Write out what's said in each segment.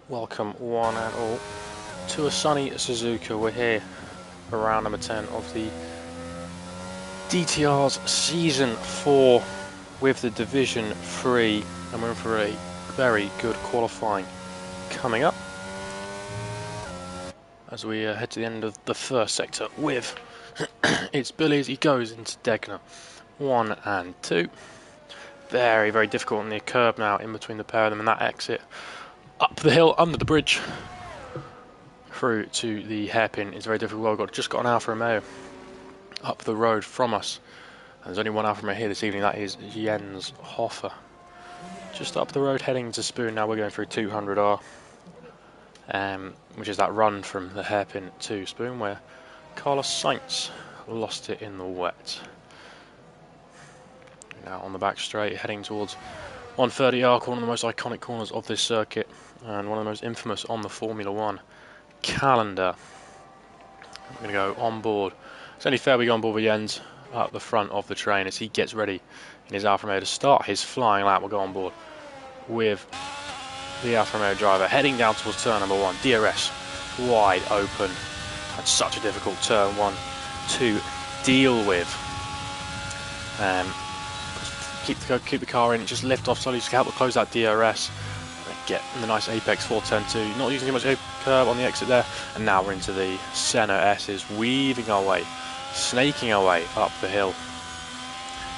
Welcome one and all to a sunny Suzuka. We're here for round number 10 of the DTR's Season 4 with the Division 3, and we're in for a very good qualifying coming up as we head to the end of the first sector with it's Billy as he goes into Degner 1 and 2. Very, very difficult on the curb now in between the pair of them, and that exit up the hill, under the bridge, through to the hairpin is very difficult. We've just got an Alfa Romeo up the road from us. And there's only one Alfa Romeo here this evening, that is Jens Hoffer. Just up the road heading to Spoon. Now we're going through 200R, which is that run from the hairpin to Spoon where Carlos Sainz lost it in the wet. Now on the back straight, heading towards 130R, one of the most iconic corners of this circuit and one of the most infamous on the Formula 1 calendar. I'm going to go on board. It's only fair we go on board with Jens up the front of the train as he gets ready in his Alfa Romeo to start his flying lap. We'll go on board with the Alfa Romeo driver heading down towards turn number 1. DRS wide open. That's such a difficult turn 1 to deal with. Keep the car in, just lift off slowly, just help close that DRS. Get the nice apex for turn 2, not using too much curb on the exit there, and now we're into the Senna S's, weaving our way, snaking our way up the hill.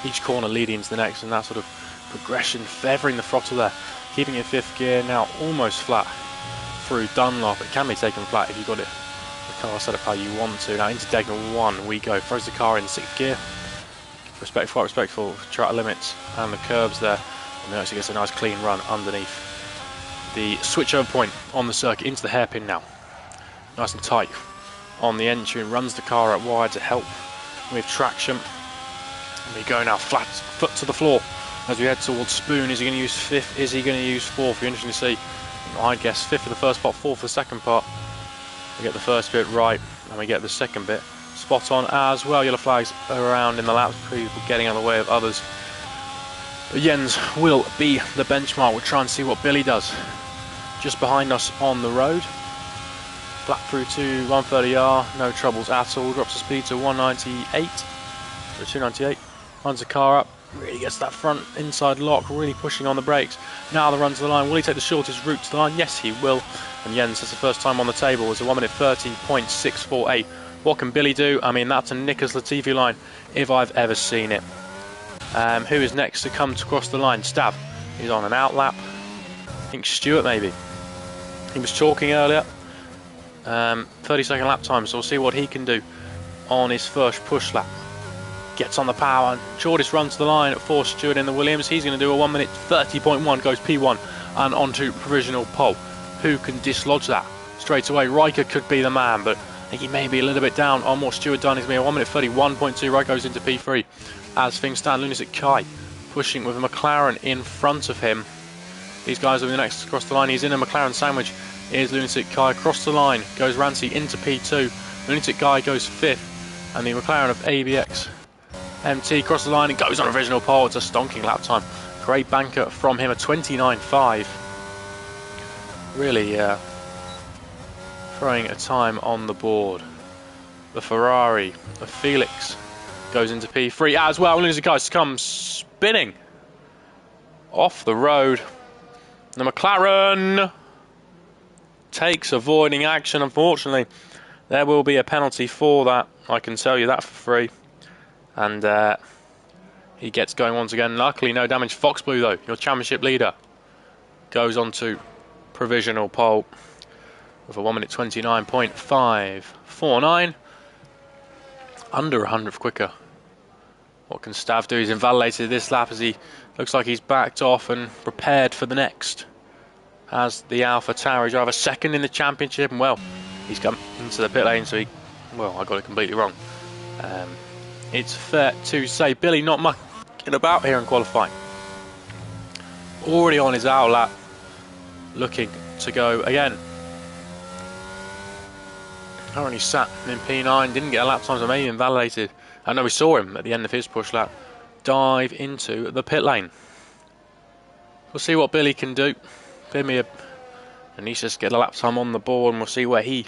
Each corner leading into the next, and that sort of progression, feathering the throttle there, keeping it 5th gear, now almost flat through Dunlop. It can be taken flat if you've got the car set up how you want to. Now into Degner 1 we go, throws the car in 6th gear. Respectful track limits and the curbs there, and then actually gets a nice clean run underneath the switchover point on the circuit into the hairpin now. Nice and tight on the entry, and runs the car out wide to help with traction. And we go now flat foot to the floor as we head towards Spoon. Is he going to use 5th? Is he going to use 4th? Be interesting to see. I'd guess 5th for the first part, 4th for the second part. We get the first bit right and we get the second bit spot on as well. Yellow flags around in the laps, people getting out of the way of others. But Jens will be the benchmark. We'll try and see what Billy does. Just behind us on the road. Flat through to 130R, no troubles at all. Drops the speed to 198, or 298. Runs the car up, really gets that front inside lock, really pushing on the brakes. Now the run to the line. Will he take the shortest route to the line? Yes, he will. And Jens, that's the first time on the table, was a 1 minute 30.648. What can Billy do? I mean, that's a Nicholas Latifi line if I've ever seen it. Who is next to come to cross the line? Stav. He's on an out lap. I think Stewart maybe. He was chalking earlier. 30-second lap time, so we'll see what he can do on his first push lap. Gets on the power. Shortest run to the line for Stewart in the Williams. He's going to do a 1 minute 30.1. Goes P1 and onto provisional pole. Who can dislodge that straight away? Riker could be the man, but I think he may be a little bit down on what Stewart done. He's going to be a 1 minute 31.2. Right goes into P3. As things stand, Lunatic Kai pushing with a McLaren in front of him. These guys will be the next to cross the line. He's in a McLaren sandwich. Here's Lunatic Kai across the line. Goes Rancy into P2. Lunatic Kai goes 5th. And the McLaren of ABX MT across the line and goes on a provisional pole. It's a stonking lap time. Great banker from him, a 29.5. Really throwing a time on the board. The Ferrari of Felix goes into P3 as well. Lunatic Kai comes spinning off the road. The McLaren takes avoiding action. Unfortunately, there will be a penalty for that. I can tell you that for free. And he gets going once again. Luckily, no damage. Fox Blue, though, your championship leader, goes on to provisional pole with a 1 minute 29.549. Under 100th quicker. What can Stav do? He's invalidated this lap as he looks like he's backed off and prepared for the next. As the Alpha Tauri driver, second in the championship, and well, he's come into the pit lane, so I got it completely wrong. It's fair to say Billy not mucking about here in qualifying. Already on his out lap, looking to go again. Currently sat in P9, didn't get a lap time, so maybe invalidated. I know we saw him at the end of his push lap dive into the pit lane. We'll see what Billy can do. Give me a And he's just get a lap time on the board, and we'll see where he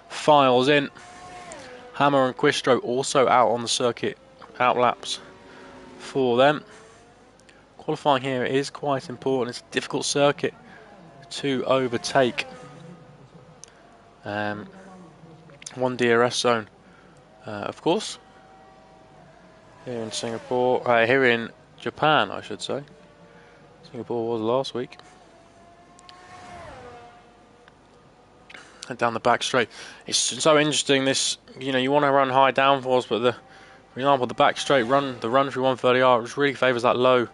files in. Hammer and Quistro also out on the circuit, out laps for them. Qualifying here is quite important. It's a difficult circuit to overtake. One DRS zone, of course. Here in Singapore, here in Japan, I should say. Singapore was last week. And down the back straight, it's so interesting. This, you want to run high downforce, but for example, the back straight run, the run through 130R, which really favours that low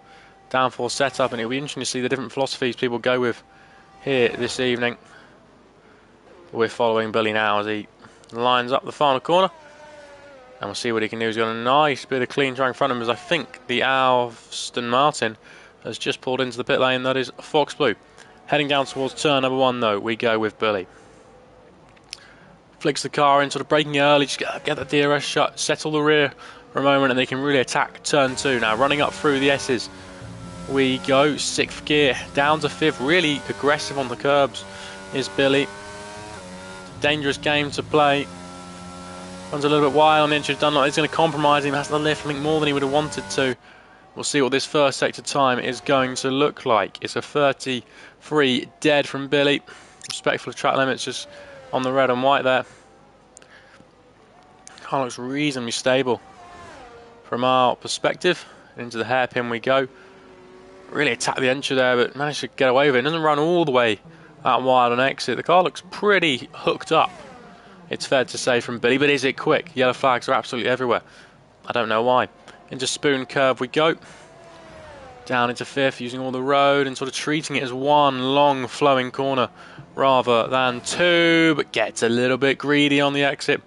downforce setup, and it'll be interesting to see the different philosophies people go with here this evening. We're following Billy now as he lines up the final corner, and we'll see what he can do. He's got a nice bit of clean track in front of him, as I think the Aston Martin has just pulled into the pit lane. That is Fox Blue. Heading down towards turn number 1, though, we go with Billy. Flicks the car in, sort of braking early, just get that DRS shut, settle the rear for a moment, and they can really attack turn 2. Now running up through the S's, we go 6th gear, down to 5th, really aggressive on the curbs is Billy. Dangerous game to play. Runs a little bit wide on the entry of Dunlop. It's going to compromise him, has the lift, I think, more than he would have wanted to. We'll see what this first sector time is going to look like. It's a 33 dead from Billy. Respectful of track limits, just on the red and white there. Car looks reasonably stable from our perspective. Into the hairpin we go. Really attacked the entry there, but managed to get away with it. It doesn't run all the way out wide on exit. The car looks pretty hooked up, it's fair to say, from Billy, but is it quick? Yellow flags are absolutely everywhere. I don't know why. Into Spoon Curve we go. Down into 5th, using all the road and sort of treating it as one long flowing corner rather than 2, but gets a little bit greedy on the exit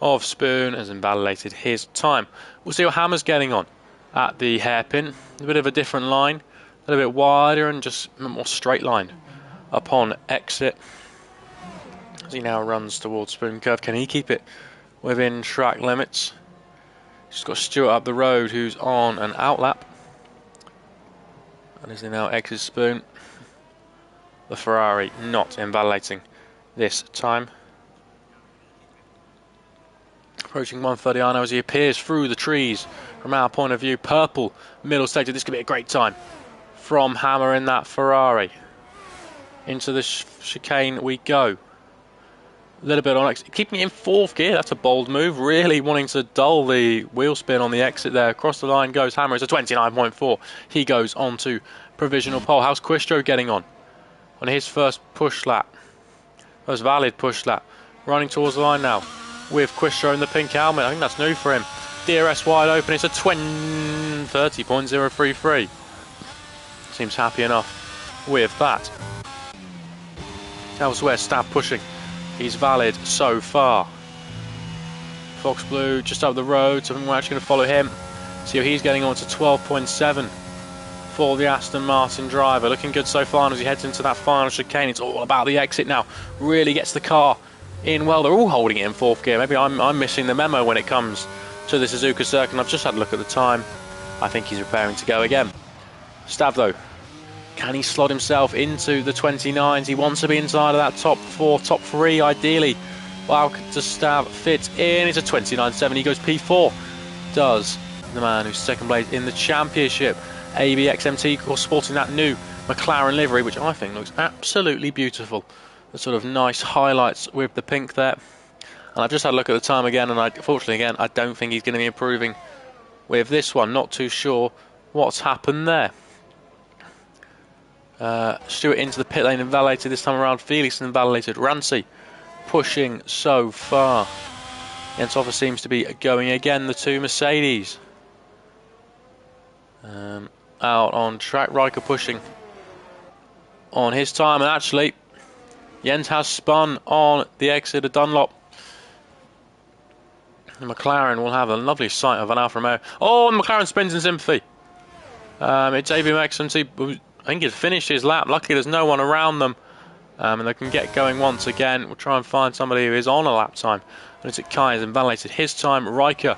of Spoon, has invalidated his time. We'll see what Hammer's getting on at the hairpin. A bit of a different line, a little bit wider and just a more straight line upon exit. As he now runs towards Spoon Curve, can he keep it within track limits? He's got Stewart up the road, who's on an outlap. And as he now exits Spoon, the Ferrari not invalidating this time. Approaching 130R now as he appears through the trees from our point of view. Purple middle sector. This could be a great time from Hammer in that Ferrari. Into the chicane we go. A little bit on exit, keeping it in 4th gear. That's a bold move, really wanting to dull the wheel spin on the exit there. Across the line goes Hammer. It's a 29.4. He goes on to provisional pole. How's Quistro getting on his first push lap? First valid push lap. Running towards the line now with Quistro in the pink helmet. I think that's new for him. DRS wide open. It's a 30.033. Seems happy enough with that. Elsewhere, Stab pushing. He's valid so far. Fox Blue just up the road, so we're actually going to follow him. See how he's getting on to 12.7 for the Aston Martin driver. Looking good so far as he heads into that final chicane. It's all about the exit now. Really gets the car in well. They're all holding it in 4th gear. Maybe I'm missing the memo when it comes to the Suzuka circuit. I've just had a look at the time. I think he's preparing to go again. Stab though. Can he slot himself into the 29s? He wants to be inside of that top 4, top 3 ideally. Wow, does Stab fit in? It's a 29.7. He goes P4. Does the man who's second place in the championship. ABXMT, of course, sporting that new McLaren livery, which I think looks absolutely beautiful. The sort of nice highlights with the pink there. And I've just had a look at the time again, and unfortunately, again, I don't think he's going to be improving with this one. Not too sure what's happened there. Stewart into the pit lane, invalidated this time around. Felix invalidated. Rancy pushing so far. Jenshofer seems to be going again. The two Mercedes out on track. Riker pushing on his time, and actually Jens has spun on the exit of Dunlop. The McLaren will have a lovely sight of an Alfa Romeo. Oh, and McLaren spins in sympathy. It's ABXMT. I think he's finished his lap. Luckily there's no one around them, and they can get going once again. We'll try and find somebody who is on a lap time. And it's Kai has invalidated his time. Riker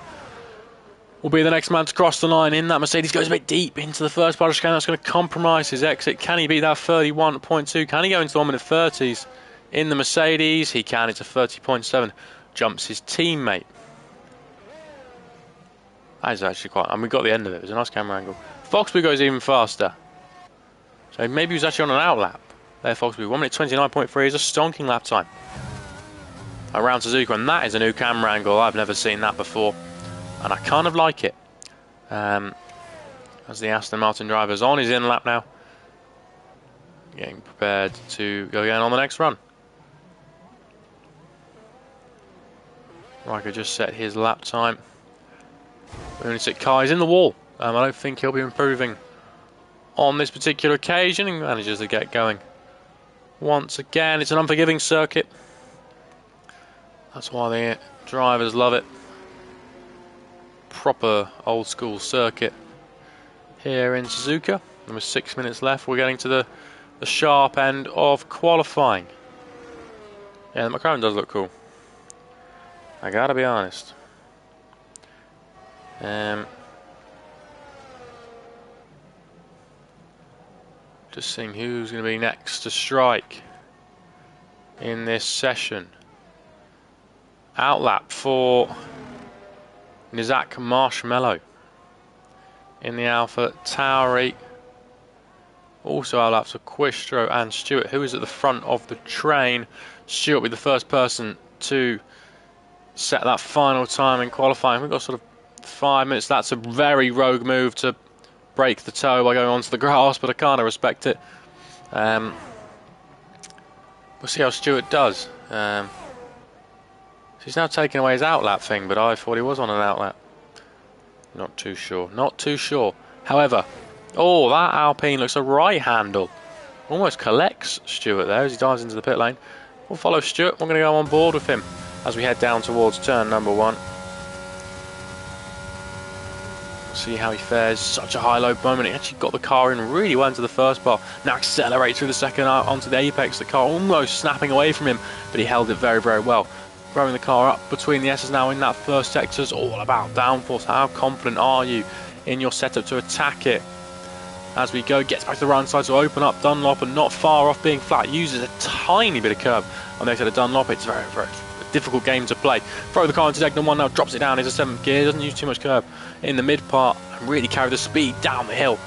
will be the next man to cross the line in that Mercedes. Goes a bit deep into the first part of the chicane. That's going to compromise his exit. Can he beat that 31.2? Can he go into the 1 minute 30s in the Mercedes? He can. It's a 30.7. Jumps his teammate. That is actually quite... and we got the end of it. It was a nice camera angle. Foxby goes even faster. So maybe he was actually on an outlap. There, Foxby. 1 minute 29.3 is a stonking lap time. Around Suzuka, and that is a new camera angle. I've never seen that before. And I kind of like it. As the Aston Martin driver's on his in lap now. Getting prepared to go again on the next run. Riker just set his lap time. Lunatic car is in the wall. I don't think he'll be improving on this particular occasion. He manages to get going. Once again, it's an unforgiving circuit. That's why the drivers love it. Proper old school circuit here in Suzuka. And with 6 minutes left, we're getting to the sharp end of qualifying. Yeah, the McLaren does look cool. I gotta be honest. Just seeing who's going to be next to strike in this session. Outlap for Nizak Marshmallow in the Alpha Tauri. Also outlaps for Quistro and Stewart, who is at the front of the train. Stewart will be the first person to set that final time in qualifying. We've got sort of 5 minutes. That's a very rogue move to break the toe by going onto the grass, but I kind of respect it. We'll see how Stewart does. He's now taking away his outlap thing, but I thought he was on an outlap. Not too sure. Not too sure. However, oh, that Alpine looks a right handle. Almost collects Stewart there as he dives into the pit lane. We'll follow Stewart. We're going to go on board with him as we head down towards turn number 1. See how he fares. Such a high-low moment. He actually got the car in really well into the first bar. Now accelerates through the second out onto the apex. The car almost snapping away from him, but he held it very, very well. Throwing the car up between the S's now in that first sector is all about downforce. How confident are you in your setup to attack it? As we go, gets back to the right side to open up Dunlop, and not far off being flat. Uses a tiny bit of curb on the exit of Dunlop. It's very, very difficult game to play. Throw the car into Degnan 1 now, drops it down into 7th gear. Doesn't use too much curb in the mid part, and really carry the speed down the hill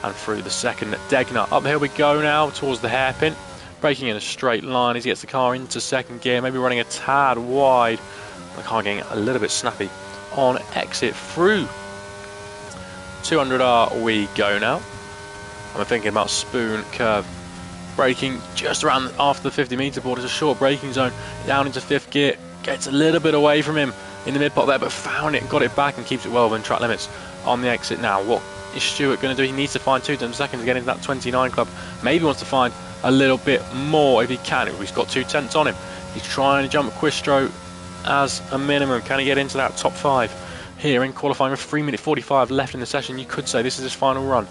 and through the second Degnan. Up the hill we go now towards the hairpin. Braking in a straight line as he gets the car into 2nd gear, maybe running a tad wide. The car getting a little bit snappy on exit through 200R we go now. I'm thinking about spoon curve. Braking just around after the 50 metre board. It's a short braking zone down into 5th gear. Gets a little bit away from him in the mid pot there, but found it and got it back and keeps it well within track limits on the exit now. What is Stewart going to do? He needs to find 2 seconds to get into that 29 club. Maybe wants to find a little bit more if he can. He's got 2 tenths on him. He's trying to jump Quistro as a minimum. Can he get into that top 5 here in qualifying with 3 minute 45 left in the session? You could say this is his final run.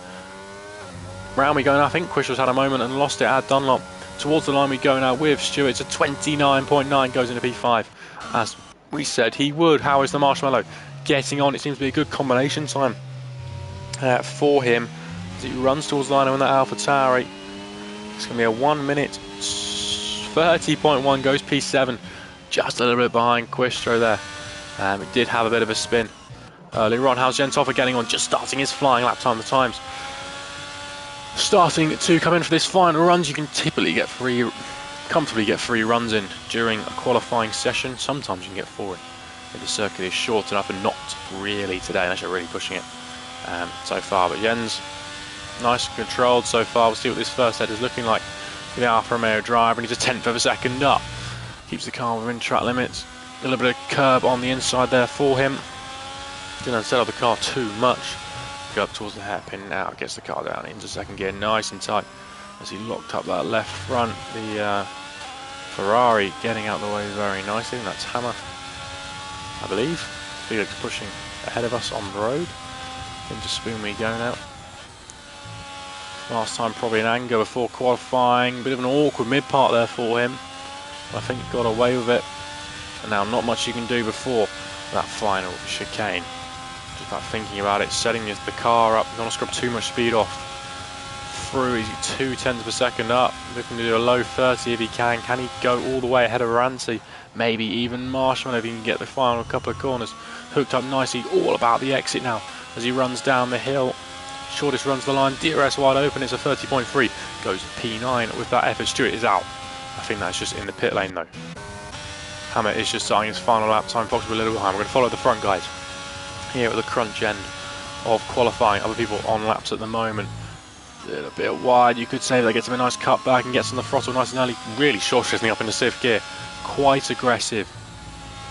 Round we go now. I think Quistro's had a moment and lost it at Dunlop. Towards the line we go now with Stewart. It's a 29.9, goes into P5 as we said he would. How is the Marshmallow getting on? It seems to be a good combination time for him as he runs towards the line on that Alpha Tauri. It's going to be a 1 minute 30.1, goes P7, just a little bit behind Quistro there. It did have a bit of a spin earlier on. How's Gentoffer getting on? Just starting his flying lap time. The times starting to come in for this final runs. You can typically get comfortably get 3 runs in during a qualifying session. Sometimes you can get 4 in if the circuit is short enough, and not really today unless you're really pushing it so far. But Jens, nice and controlled so far. We'll see what this first set is looking like for the Alfa Romeo driver, and he's a 1/10 of a second up. Keeps the car within track limits. A little bit of curb on the inside there for him. Didn't unsettle the car too much. Go up towards the hairpin now, gets the car down into 2nd gear, nice and tight as he locked up that left front. The Ferrari getting out the way very nicely, and that's Hammer, I believe. Felix pushing ahead of us on the road. Into spoon we go now. Last time probably an anger before qualifying, bit of an awkward mid part there for him. I think he got away with it, and now not much you can do before that final chicane. Just about thinking about it, setting the car up, don't want to scrub too much speed off. Through, he's 2/10 per second up, looking to do a low 30 if he can. Can he go all the way ahead of Rancy? Maybe even Marshmallow if he can get the final couple of corners. Hooked up nicely, all about the exit now as he runs down the hill. Shortest runs the line, DRS wide open, it's a 30.3. Goes P9 with that effort. Stewart is out. I think that's just in the pit lane though. Hammer is just starting his final lap time. Fox a little behind. We're going to follow the front guys here at the crunch end of qualifying. Other people on laps at the moment. A little bit wide, you could say. That gets him a nice cut back and gets on the throttle nice and early. Really short shifting up into 5th gear. Quite aggressive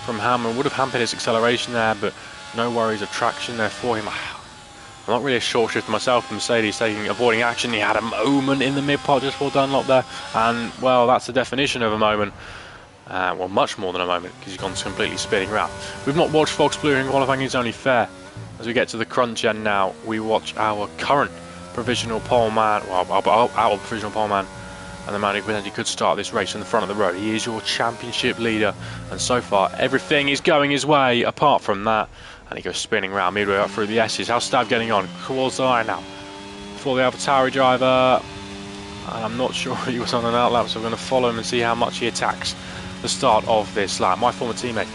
from Hammer. Would have hampered his acceleration there, but no worries of traction there for him. I'm not really a short shifter myself. Mercedes avoiding action. He had a moment in the mid part just before Dunlop there, and well, that's the definition of a moment. Well, much more than a moment, because he's gone completely spinning round. We've not watched Fox Blue in qualifying. It's only fair. As we get to the crunch end now, we watch our current provisional pole man, well, our provisional pole man, and the man who potentially could start this race in the front of the road. He is your championship leader, and so far everything is going his way apart from that. And he goes spinning round midway up through the S's. How's Stav getting on? Towards the line now for the AlphaTauri driver, and I'm not sure he was on an outlap, so we're going to follow him and see how much he attacks the start of this lap. My former teammate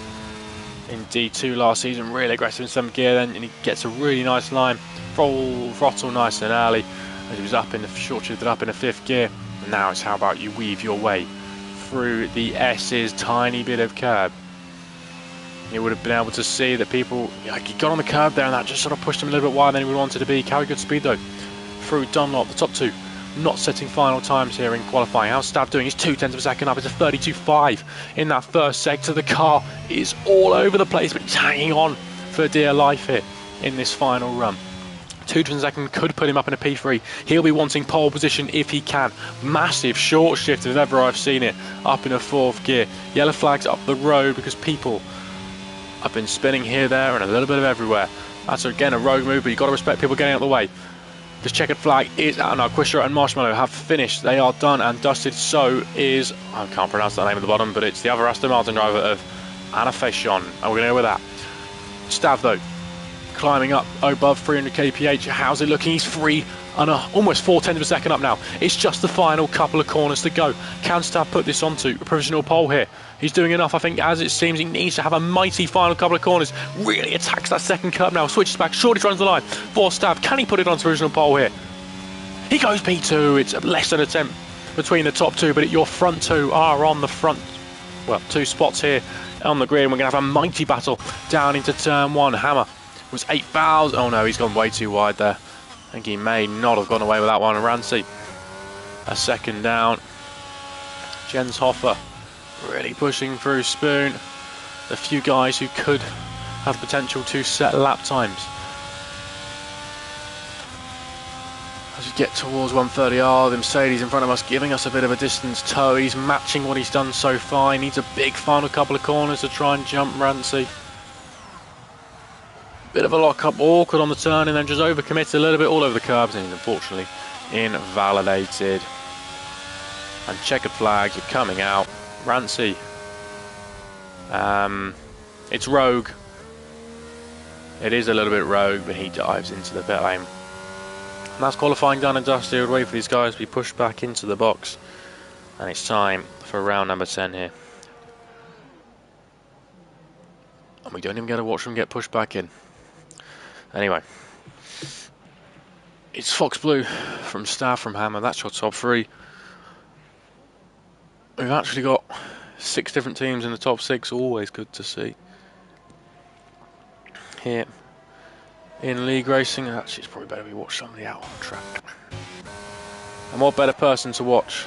in D2 last season, really aggressive in 7th gear then, and he gets a really nice line, full throttle nice and early as he was up in the short shifted up in the 5th gear. And now it's how about you weave your way through the S's tiny bit of curb. You would have been able to see that people, he got on the curb there and that just sort of pushed him a little bit wider than he would wanted to be. Carry good speed though through Dunlop, the top two not setting final times here in qualifying. How's Stav doing? He's 2/10 per second up. It's a 32.5 in that first sector. The car is all over the place, but he's hanging on for dear life here in this final run. 2/10 per second could put him up in a P3. He'll be wanting pole position if he can. Massive short shift if ever I've seen it, up in a 4th gear. Yellow flags up the road because people have been spinning here, there, and a little bit of everywhere. That's again a rogue move, but you've got to respect people getting out of the way. This checkered flag is out now. Quistra and Marshmallow have finished. They are done and dusted. So is, I can't pronounce that name at the bottom, but it's the other Aston Martin driver of Anna Fashion. And we're going to go with that. Stav though, climbing up above 300 kph. How's it looking? He's free and almost 4/10 per second up now. It's just the final couple of corners to go. Can Stav put this onto a provisional pole here? He's doing enough, I think, as it seems. He needs to have a mighty final couple of corners. Really attacks that second curb now. Switches back. Shortest runs the line for Stav. Can he put it onto provisional pole here? He goes P2. It's less than an attempt between the top two, but your front two are on the front, well, 2 spots here on the grid. And we're going to have a mighty battle down into turn 1. Hammer was 8,000. Oh no, he's gone way too wide there. I think he may not have gone away with that one. And Rancy, a second down. Jens Hoffer really pushing through Spoon. A few guys who could have potential to set lap times. As we get towards 130R, the Mercedes in front of us giving us a bit of a distance tow. He's matching what he's done so far. He needs a big final couple of corners to try and jump Rancy. Bit of a lock-up, awkward on the turn, and then just overcommits a little bit all over the curbs, and he's unfortunately invalidated. And checkered flags are coming out. Rancy. It's rogue. It is a little bit rogue, but he dives into the pit lane. And that's qualifying done and dusted. We'll wait for these guys to be pushed back into the box. And it's time for round number 10 here. And we don't even get to watch them get pushed back in. Anyway, it's Fox Blue from Stav from Hammer. That's your top 3. We've actually got 6 different teams in the top 6. Always good to see. Here in league racing, actually it's probably better we watch somebody out on track. And what better person to watch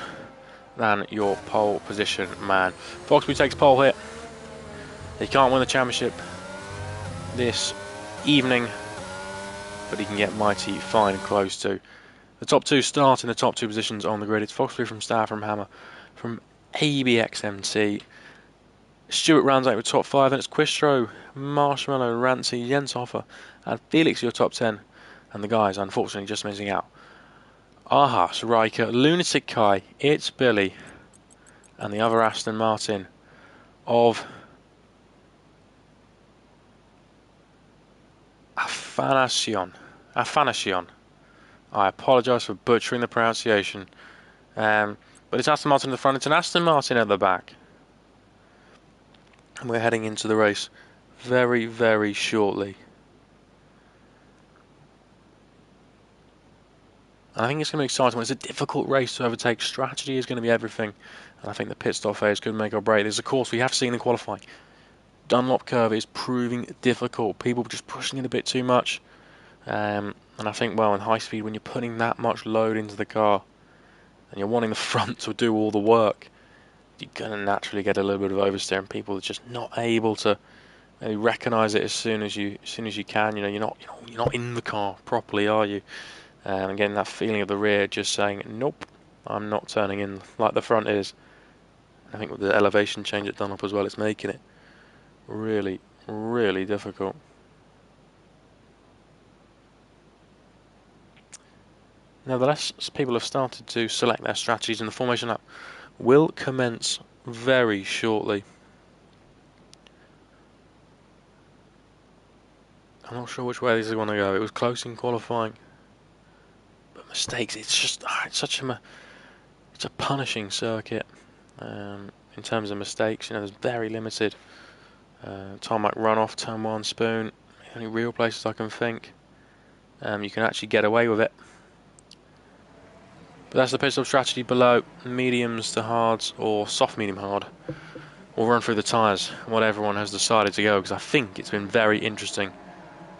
than your pole position man. Fox Blue takes pole here. He can't win the championship this evening, but he can get mighty fine close to. The top 2 start in the top 2 positions on the grid. It's Fox Blue from Stav from Hammer from ABXMT. Stewart rounds out with top 5, then it's Quistro, Marshmallow, Rancy, Jens Hoffer, and Felix your top 10. And the guys, unfortunately, just missing out. Ahas, Riker, Lunatic Kai, it's Billy, and the other Aston Martin of Afanasyan. I apologise for butchering the pronunciation. But it's Aston Martin at the front, it's an Aston Martin at the back. And we're heading into the race very, very shortly. And I think it's going to be exciting. It's a difficult race to overtake. Strategy is going to be everything. And I think the pit stop phase could make or break. There's a course we have seen in qualifying. Dunlop curve is proving difficult. People just pushing it a bit too much. And I think, well, in high speed, when you're putting that much load into the car and you're wanting the front to do all the work, you're going to naturally get a little bit of oversteer, and people are just not able to maybe recognise it as soon as you can. You know, you're not in the car properly, are you? And again, that feeling of the rear just saying, nope, I'm not turning in like the front is. I think with the elevation change at Dunlop as well, it's making it really, really difficult. Nevertheless, people have started to select their strategies, and the formation lap will commence very shortly. I'm not sure which way this is going to go. It was close in qualifying, but mistakes. It's just it's a punishing circuit in terms of mistakes. You know, there's very limited tarmac runoff, turn one, spoon. The only real places I can think you can actually get away with it. But that's the pit stop strategy below. Mediums to hards or soft medium hard. We'll run through the tyres, what everyone has decided to go, because I think it's been very interesting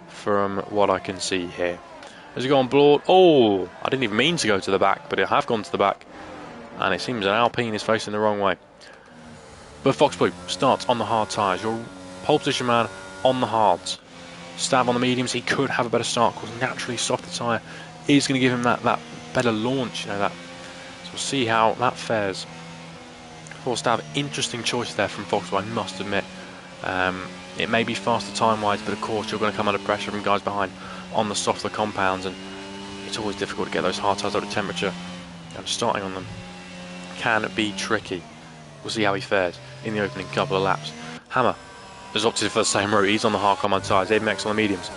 from what I can see here. As we go on board, oh, I didn't even mean to go to the back, but I have gone to the back. And it seems an Alpine is facing the wrong way. But Fox Blue starts on the hard tyres. Your pole position man on the hards. Stab on the mediums, he could have a better start, because naturally softer tyre is going to give him that better launch, you know, that. So we'll see how that fares. For Stab, interesting choice there from Fox, I must admit. It may be faster time-wise, but of course you're going to come under pressure from guys behind on the softer compounds, and it's always difficult to get those hard tyres up to temperature, and starting on them can be tricky. We'll see how he fares in the opening couple of laps. Hammer has opted for the same route. He's on the hard compound tyres, Apex on the mediums.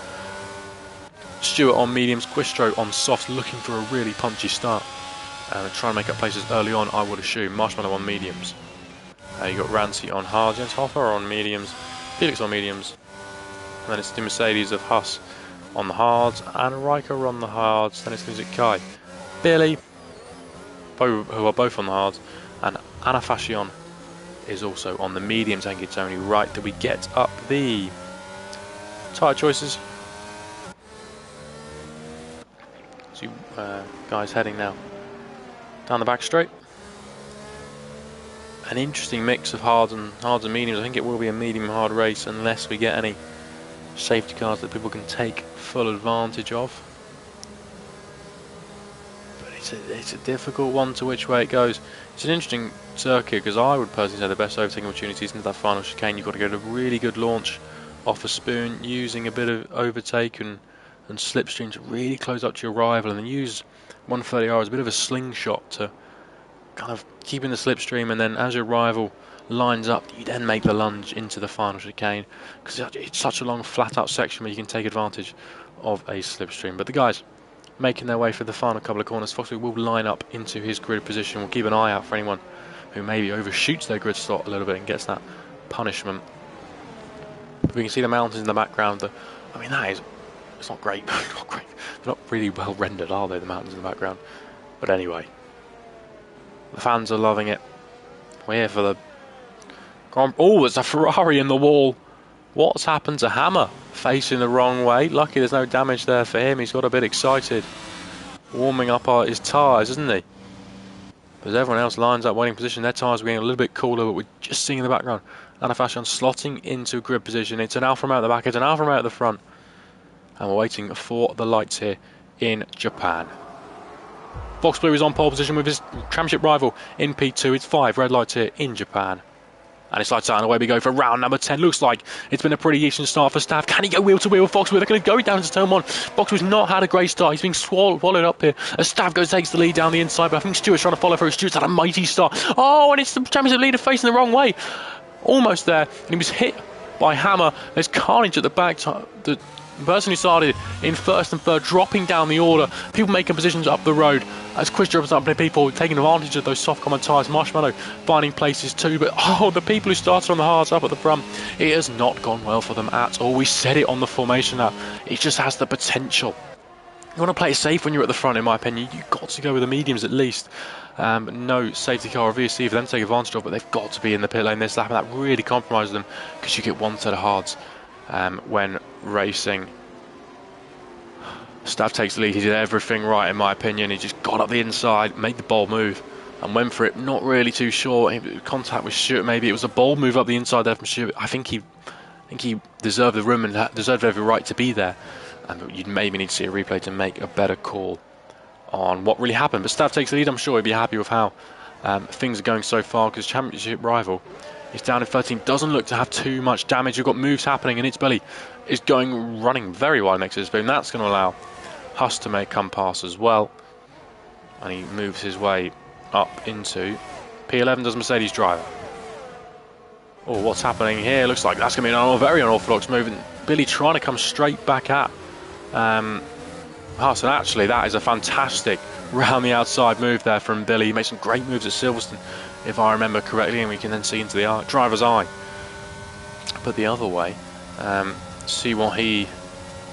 Stewart on mediums, Quistro on softs, looking for a really punchy start. Try and make up places early on, I would assume. Marshmallow on mediums. You got Rancy on hard, Jens Hoffer on mediums, Felix on mediums. And then it's the Mercedes of Huss on the hards, and Riker on the hards. Then it's Music Kai, Billy, who are both on the hards, and Anafashion is also on the mediums. I think it's only right that we get up the tyre choices. So guys heading now down the back straight. An interesting mix of hards and mediums. I think it will be a medium hard race unless we get any safety cars that people can take full advantage of. But it's a difficult one to which way it goes. It's an interesting circuit, because I would personally say the best overtaking opportunities into that final chicane, you've got to get a really good launch off a spoon, using a bit of overtake and slipstream to really close up to your rival, and then use 130R as a bit of a slingshot to kind of keep in the slipstream, and then as your rival lines up, you then make the lunge into the final chicane, because it's such a long flat out section where you can take advantage of a slipstream. But the guys making their way for the final couple of corners. Foxley will line up into his grid position. We'll keep an eye out for anyone who maybe overshoots their grid slot a little bit and gets that punishment. We can see the mountains in the background. I mean, it's not great. Not great. They're not really well rendered, are they, the mountains in the background? But anyway, the fans are loving it. We're here for the... Oh, it's a Ferrari in the wall. What's happened to Hammer? Facing the wrong way. Lucky there's no damage there for him. He's got a bit excited. Warming up his tyres, isn't he? As everyone else lines up waiting position, their tyres are getting a little bit cooler, but we're just seeing in the background Anafashion slotting into grid position. It's an Alfa Romeo at the back, it's an Alfa Romeo at the front. And we're waiting for the lights here in Japan. Fox Blue is on pole position with his championship rival in P2. It's 5 red lights here in Japan. And it's lights out and away we go for round number 10. Looks like it's been a pretty decent start for Stav. Can he go wheel to wheel with Fox Blue? They're going to go down into turn 1. Fox Blue's not had a great start. He's being swallowed up here as Stav takes the lead down the inside. But I think Stewart's trying to follow through. Stewart's had a mighty start. Oh, and it's the championship leader facing the wrong way. Almost there. And he was hit by Hammer. There's carnage at the back. The The person who started in first and third, dropping down the order, people making positions up the road as Chris was up there, people taking advantage of those soft common tyres. Marshmallow finding places too, but the people who started on the hards up at the front, it has not gone well for them at all. We said it on the formation now, it just has the potential. You want to play it safe when you're at the front, in my opinion. You've got to go with the mediums at least. No safety car or VSC for them to take advantage of, but they've got to be in the pit lane this lap, and that really compromises them because you get one set of hards when racing. Stav takes the lead. He did everything right, in my opinion. He just got up the inside, made the bold move, and went for it. Not really too sure. Contact with Stewart, maybe. It was a bold move up the inside there from Stewart. I think he deserved the room and deserved every right to be there. But you'd maybe need to see a replay to make a better call on what really happened. But Stav takes the lead. I'm sure he'd be happy with how things are going so far, because championship rival is down in 13. Doesn't look to have too much damage. You've got moves happening, and its belly is running very wide next to this boom. That's going to allow Huss to come past as well. And he moves his way up into P11. Does Mercedes driver. Oh, what's happening here? Looks like that's going to be a very unorthodox move. And Billy trying to come straight back at Huss, and actually that is a fantastic round the outside move there from Billy. He made some great moves at Silverstone, if I remember correctly, and we can then see into the driver's eye. But the other way, see what he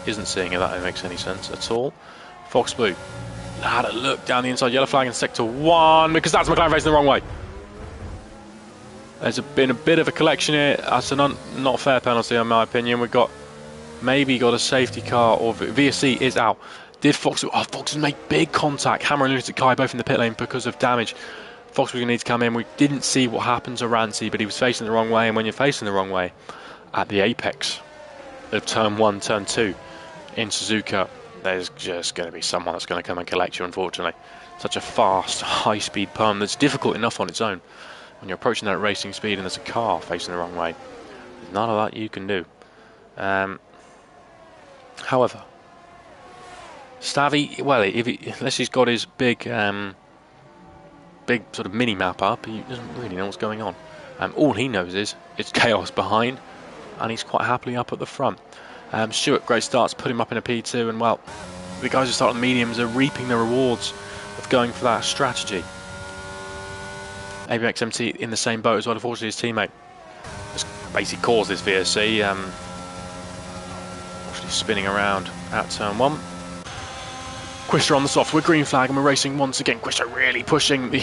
isn't seeing, if that makes any sense at all. Fox Blue had a look down the inside, yellow flag in sector 1, because that's McLaren facing the wrong way. There's been a bit of a collection here. That's a not fair penalty, in my opinion. We've maybe got a safety car, or VSC is out. Did Fox? Fox has made big contact. Hammer and Lunatic Kai both in the pit lane because of damage. Fox was going to need to come in. We didn't see what happened to Rancy, but he was facing the wrong way. And when you're facing the wrong way at the apex of turn 1, turn 2 in Suzuka, there's just going to be someone that's going to come and collect you, unfortunately. Such a fast, high-speed perm that's difficult enough on its own. When you're approaching that racing speed and there's a car facing the wrong way, there's none of that you can do. However, Stavy, well, unless he's got his big sort of mini map up, he doesn't really know what's going on. All he knows is it's chaos behind, and he's quite happily up at the front. Stewart, great starts, put him up in a P2, and well, the guys who start on the mediums are reaping the rewards of going for that strategy. ABX MT in the same boat as well. Unfortunately, his teammate has basically caused this VSC. Actually spinning around at turn 1. Quistra on the soft with green flag, and we're racing once again. Quistra really pushing the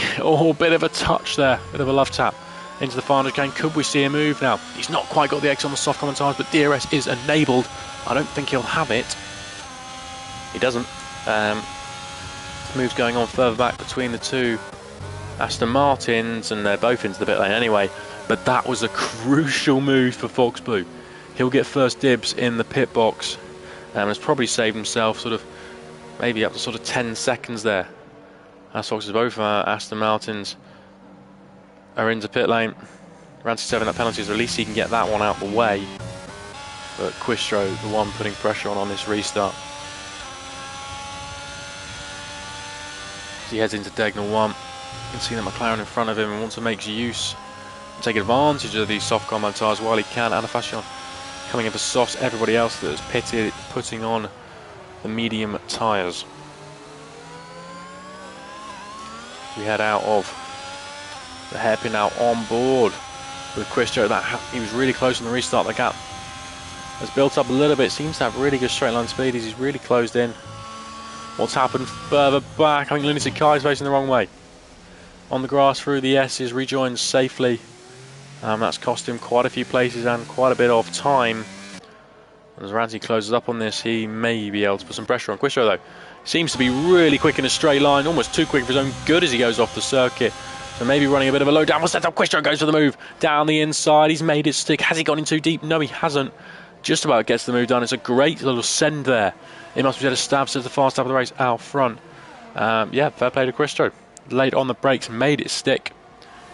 bit of a touch there, bit of a love tap into the final chicane. Could we see a move now? He's not quite got the X on the soft commentaries, but DRS is enabled. I don't think he'll have it. He doesn't. Moves going on further back between the two Aston Martins, and they're both into the pit lane anyway. But that was a crucial move for Fox Blue. He'll get first dibs in the pit box, and has probably saved himself maybe up to 10 seconds there. As Fox is both Aston Martins are into pit lane. Rancy 7, that penalty is, at least he can get that one out the way. But Quistro, the one putting pressure on this restart. As he heads into Dagnall 1, you can see the McLaren in front of him and wants to make use and take advantage of these soft combat tyres while he can. Anafashion coming in for softs. Everybody else that has pitted, putting on the medium tyres. We head out of the hairpin now on board with Quistro. He was really close on the restart. The gap has built up a little bit. Seems to have really good straight line speed. He's really closed in. What's happened further back? I think Lunatic Kai is facing the wrong way. On the grass through the S's, rejoins safely. That's cost him quite a few places and quite a bit of time. As Rancy closes up on this, he may be able to put some pressure on. Quistro, though, seems to be really quick in a straight line, almost too quick for his own good as he goes off the circuit. So maybe running a bit of a low downward setup. Quistro goes for the move down the inside. He's made it stick. Has he gone in too deep? No, he hasn't. Just about gets the move done. It's a great little send there. He must have had a stab, says the fast half of the race out front. Yeah, fair play to Quistro. Late on the brakes, made it stick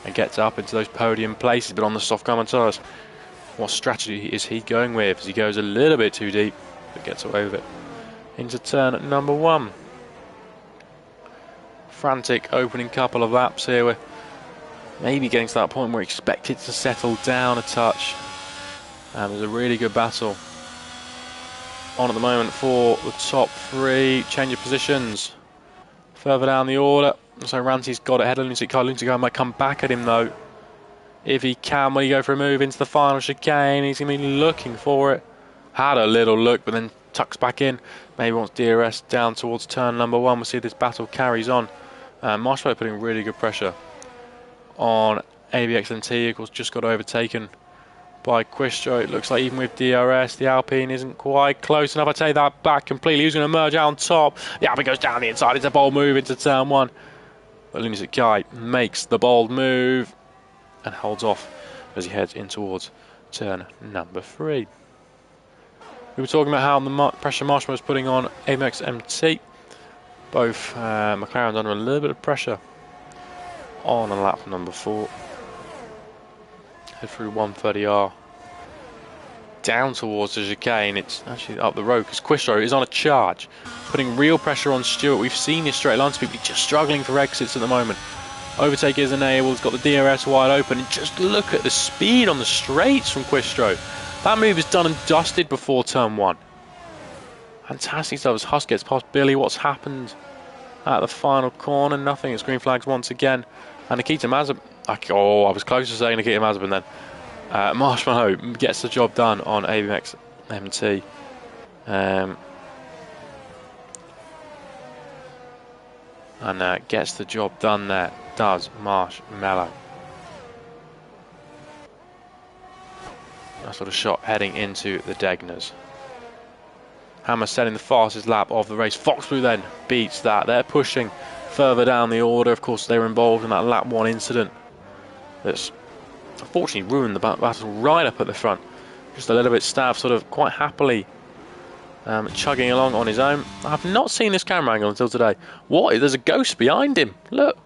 and gets up into those podium places, but on the soft common tyres. What strategy is he going with as he goes a little bit too deep but gets away with it? Into turn number 1. Frantic opening couple of laps here. We're maybe getting to that point where we expect it to settle down a touch. There's a really good battle on at the moment for the top three. Change of positions. Further down the order. So Rancy's got it ahead of Lunatic Guy. Lunatic Guy might come back at him though. If he can, when he go for a move into the final chicane, he's going to be looking for it. Had a little look, but then tucks back in. Maybe wants DRS down towards turn number 1. We'll see if this battle carries on. Marshmallow putting really good pressure on ABXMT. Of course, just got overtaken by Quistro. It looks like even with DRS, the Alpine isn't quite close enough. I take that back completely. Who's going to emerge out on top? The Alpine goes down the inside. It's a bold move into turn 1. But Lunatic Guy makes the bold move and holds off as he heads in towards turn number 3. We were talking about how the pressure Marshmallow was putting on ABXMT. Both McLaren's under a little bit of pressure on lap number 4. Head through 130R down towards the chicane. It's actually up the road because Quistro is on a charge, putting real pressure on Stewart. We've seen his straight line speed, but he's just struggling for exits at the moment. Overtake is enabled. He's got the DRS wide open, and just look at the speed on the straights from Quistro. That move is done and dusted before turn 1. Fantastic stuff as Huss gets past Billy. What's happened at the final corner? Nothing. It's green flags once again. And Nikita Mazepin. Oh, I was close to saying Nikita Mazepin then. Marshmallow gets the job done on ABX MT. And gets the job done there. Does Marshmallow. That sort of shot heading into the Degners. Hammer setting the fastest lap of the race. Foxblue then beats that. They're pushing further down the order. Of course, they were involved in that lap 1 incident that's unfortunately ruined the battle right up at the front. Just a little bit. Stav sort of quite happily chugging along on his own. I've not seen this camera angle until today. What? There's a ghost behind him. Look.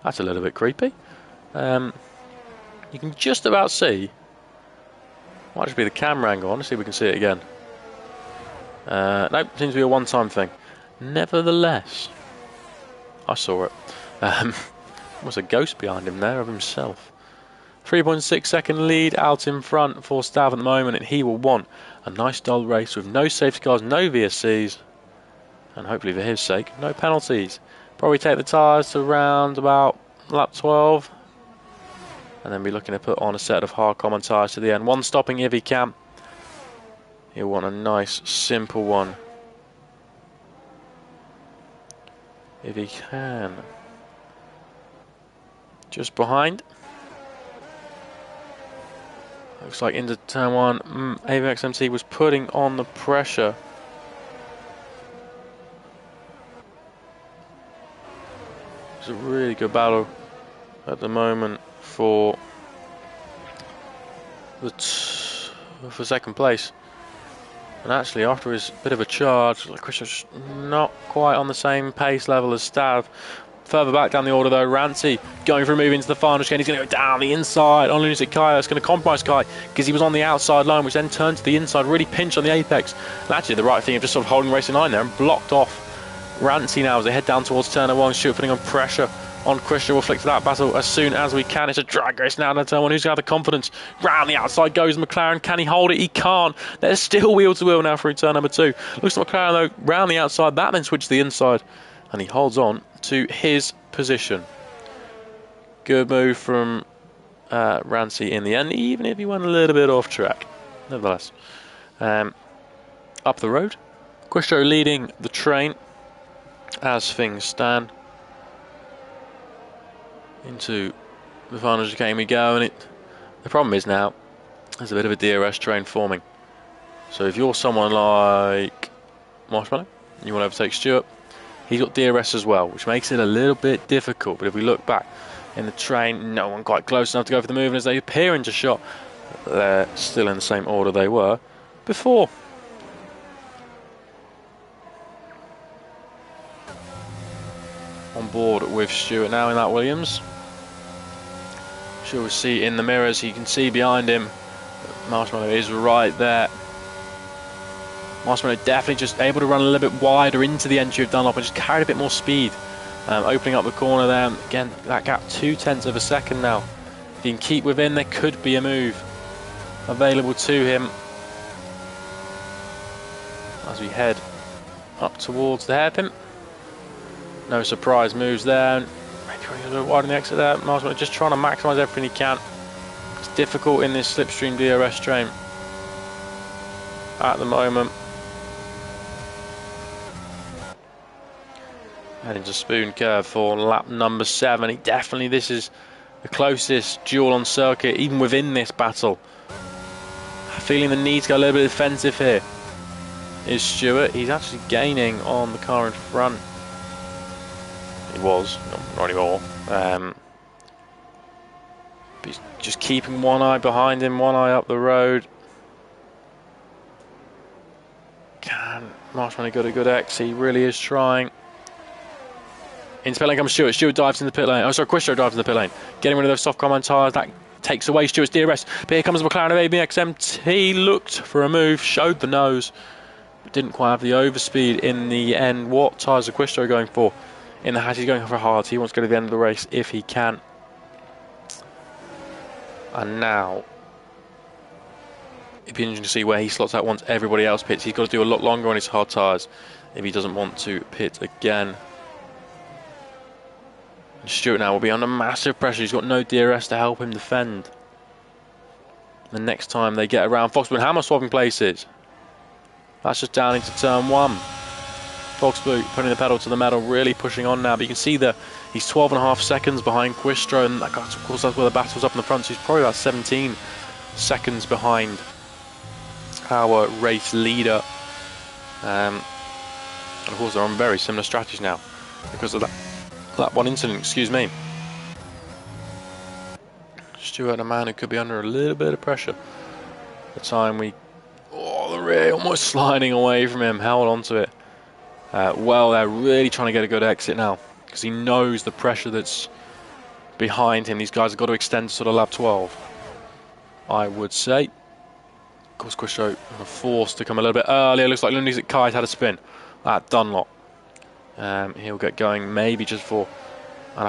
That's a little bit creepy. You can just about see. Might just be the camera angle. I want to see if we can see it again. Nope, seems to be a one-time thing. Nevertheless, I saw it. Almost a ghost behind him there of himself. 3.6 second lead out in front for Stav at the moment, and he will want a nice dull race with no safety cars, no VSCs, and hopefully for his sake, no penalties. Probably take the tyres to around about lap 12. And then be looking to put on a set of hard common tyres to the end. One stopping if he can. He'll want a nice, simple one. If he can. Just behind. Looks like into turn 1. AVXMT was putting on the pressure. It's a really good battle at the moment for second place. And actually, after his bit of a charge, Christian's not quite on the same pace level as Stav. Further back down the order though, Rancy going for a move into the final chicane. He's going to go down the inside on Lunatic Kai. That's going to compromise Kai because he was on the outside line, which then turned to the inside, really pinched on the apex. And actually, the right thing of just sort of holding racing line there and blocked off Rancy now as they head down towards turn 1. Stewart putting on pressure on Christian. We'll flick to that battle as soon as we can. It's a drag race now down turn 1. Who's going to have the confidence? Round the outside goes McLaren. Can he hold it? He can't. They're still wheel to wheel now through turn number 2. Looks like McLaren though, round the outside. That then switched to the inside. And he holds on to his position. Good move from Rancy in the end, even if he went a little bit off track. Nevertheless. Up the road. Quistro leading the train as things stand. Into the final chicane we go, and the problem is now there's a bit of a DRS train forming. So if you're someone like Marshmallow, you want to overtake Stewart, he's got DRS as well, which makes it a little bit difficult. But if we look back in the train, no one quite close enough to go for the move, and as they appear into shot, they're still in the same order they were before. On board with Stewart now in that Williams. Sure, we'll see in the mirrors, he can see behind him. Marshmallow is right there. Marshmallow definitely just able to run a little bit wider into the entry of Dunlop and just carried a bit more speed. Opening up the corner there. Again, that gap 0.2 of a second now. If he can keep within, there could be a move available to him. as we head up towards the hairpin. No surprise moves there. Maybe a little wide on the exit there. Marshmallow just trying to maximise everything he can. It's difficult in this slipstream DRS train at the moment. Heading to Spoon Curve for lap number 7. This is the closest duel on circuit, even within this battle. Feeling the need to go a little bit defensive here is Stewart. He's actually gaining on the car in front. He was, not anymore. But he's just keeping one eye behind him, one eye up the road. Can Marshmallow got a good X? He really is trying. Into pit lane comes Stewart. Stewart dives in the pit lane. Oh, sorry, Quistro dives in the pit lane. Getting rid of those soft command tyres. That takes away Stewart's DRS. But here comes the McLaren of ABXMT. Looked for a move, showed the nose, but didn't quite have the overspeed in the end. What tyres are Quistro going for? In the hatch, he's going for hard. He wants to go to the end of the race if he can. And now, it'd be interesting to see where he slots out once everybody else pits. He's got to do a lot longer on his hard tyres if he doesn't want to pit again. Stewart now will be under massive pressure. He's got no DRS to help him defend. The next time they get around, Foxblue and Hammer swapping places. That's just down into turn 1. Foxblue putting the pedal to the metal, really pushing on now. But you can see that he's 12.5 seconds behind Quistro, and of course that's where the battle's up in the front. So he's probably about 17 seconds behind our race leader. And of course they're on very similar strategies now because of that one incident, excuse me. Stewart, a man who could be under a little bit of pressure. The time the rear almost sliding away from him, held onto it. Well, they're really trying to get a good exit now because he knows the pressure that's behind him. These guys have got to extend to sort of lap 12, I would say. Of course, Quistro forced to come a little bit earlier. Looks like Lundy's at Kite had a spin at Dunlop. He'll get going maybe just before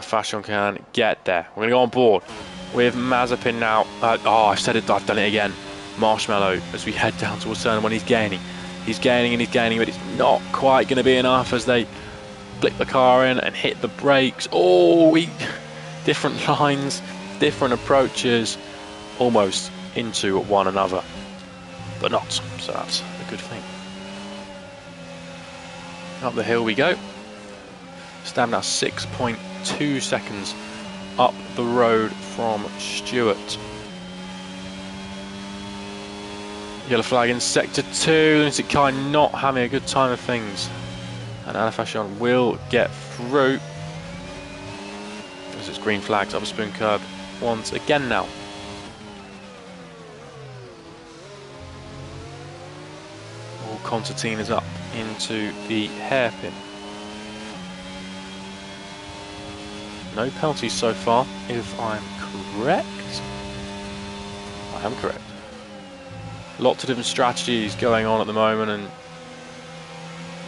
Fashion can get there. We're going to go on board with Mazepin now. I've said it, I've done it again. Marshmallow as we head down towards turn 1. He's gaining, but it's not quite going to be enough as they flick the car in and hit the brakes. Different lines, different approaches, almost into one another, but not. So that's a good thing. Up the hill we go. Stand now 6.2 seconds up the road from Stewart. Yellow flag in sector 2. Lunatic Kai not having a good time of things. And Fashion will get through. As it's green flags up a Spoon Curve once again now. All concertinas up into the hairpin. No penalties so far, if I'm correct. I am correct. Lots of different strategies going on at the moment, and